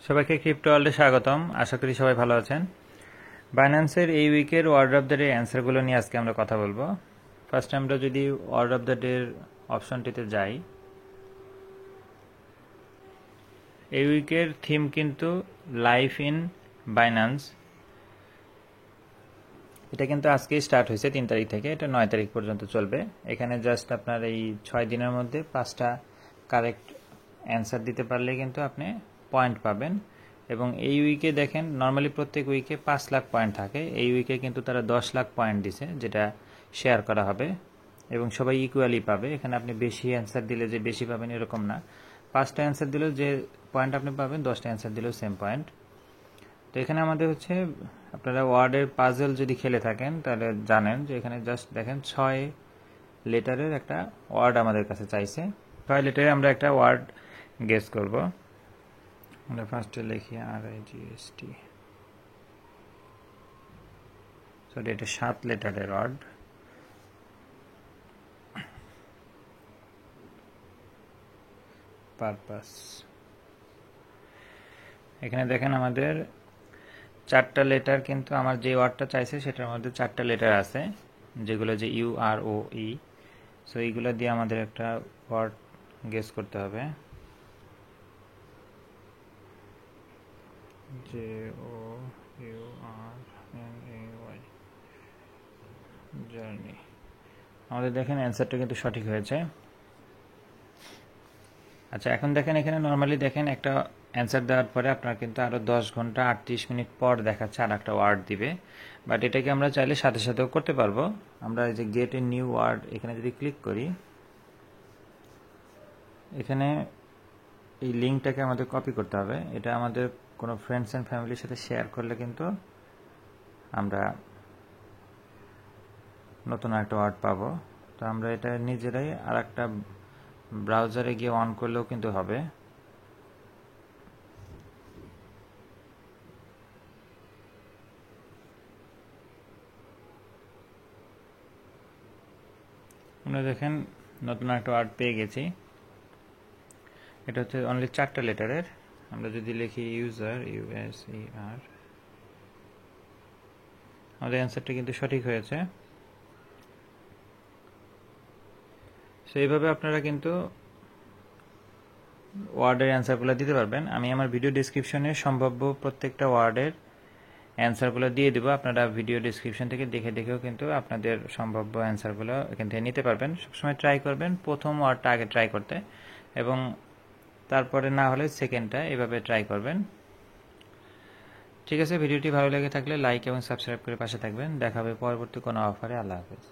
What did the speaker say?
সবাইকে ক্রিপ্টো ওয়ার্ল্ডে স্বাগতম। আশা করি সবাই ভালো আছেন। বাইন্যান্সের এই উইকের ওয়ার্ড অফ দ্য ডে অ্যান্সারগুলো নিয়ে আজকে আমরা কথা বলবো। ফার্স্ট আমরা যদি ওয়ার্ড অফ দ্য ডের অপশনটিতে যাই, এই উইকের থিম কিন্তু লাইফ ইন বাইন্যান্স। এটা কিন্তু আজকেই স্টার্ট হয়েছে 3 তারিখ থেকে, এটা 9 তারিখ পর্যন্ত চলবে। এখানে জাস্ট আপনার এই 6 দিনের মধ্যে 5টা কারেক্ট অ্যান্সার দিতে পারলে কিন্তু আপনি পয়েন্ট পাবেন। এবং এই উইকে দেখেন নর্মালি প্রত্যেক উইকে 5 লাখ পয়েন্ট থাকে, এই উইকে কিন্তু তারা 10 লাখ পয়েন্ট দিছে, যেটা শেয়ার করা হবে এবং সবাই ইকুয়ালি পাবে। এখানে আপনি বেশি অ্যান্সার দিলে যে বেশি পাবেন এরকম না, 5টা অ্যান্সার দিলেও যে পয়েন্ট আপনি পাবেন 10টা অ্যান্সার দিলেও সেম পয়েন্ট। তো এখানে আমাদের হচ্ছে আপনারা ওয়ার্ডের পাজল যদি খেলে থাকেন তাহলে জানেন যে এখানে জাস্ট দেখেন 6 লেটারের একটা ওয়ার্ড আমাদের কাছে চাইছে। 6 লেটারে আমরা একটা ওয়ার্ড গেস করব। আমরা ফার্স্টে লিখি RIGST, সরি এটা 7 লেটারের ওয়ার্ড। পারপাস, এখানে দেখেন আমাদের 4টা লেটার, কিন্তু আমার যে ওয়ার্ডটা চাইছে সেটার মধ্যে 4টা লেটার আছে, যেগুলো যে UROE। সো এইগুলো দিয়ে আমাদের একটা ওয়ার্ড গেস করতে হবে। JOURNAY, journey. আমাদের দেখেন অ্যান্সারটা কিন্তু সঠিক হয়েছে। আচ্ছা, এখন দেখেন এখানে নর্মালি দেখেন একটা অ্যান্সার দেওয়ার পরে আপনার কিন্তু আরও 10 ঘন্টা 38 মিনিট পর দেখাচ্ছে আর একটা ওয়ার্ড দিবে, বাট এটাকে আমরা চাইলে সাথে সাথেও করতে পারবো। আমরা এই যে গেট এ নিউ ওয়ার্ড এখানে যদি ক্লিক করি, এখানে এই লিঙ্কটাকে আমাদের কপি করতে হবে। এটা আমাদের কোনো ফ্রেন্ডস অ্যান্ড ফ্যামিলির সাথে শেয়ার করলে কিন্তু আমরা নতুন একটা ওয়ার্ড পাবো। তো আমরা এটা নিজেরাই আর একটা ব্রাউজারে গিয়ে অন করলেও কিন্তু হবে। আমরা দেখেন নতুন একটা ওয়ার্ড পেয়ে গেছি। এটা হচ্ছে অনলি 4টা লেটারের। আমরা যদি লিখি ইউজার, USER, আমাদের অ্যান্সারটা কিন্তু সঠিক হয়েছে। সো এইভাবে আপনারা কিন্তু ওয়ার্ডের অ্যান্সারগুলো দিতে পারবেন। আমি আমার ভিডিও ডিসক্রিপশনে সম্ভাব্য প্রত্যেকটা ওয়ার্ডের অ্যান্সারগুলো দিয়ে দেবো। আপনারা ভিডিও ডিসক্রিপশন থেকে দেখে দেখেও কিন্তু আপনাদের সম্ভাব্য অ্যান্সারগুলো এখান থেকে নিতে পারবেন। সবসময় ট্রাই করবেন প্রথম ওয়ার্ডটা আগে ট্রাই করতে, এবং তারপরে না হলে সেকেন্ডটা, এভাবে ট্রাই করবেন। ঠিক আছে, ভিডিওটি ভালো লেগে থাকলে লাইক এবং সাবস্ক্রাইব করে পাশে থাকবেন। দেখা হবে পরবর্তী কোনো অফারে। আল্লাহ হাফেজ।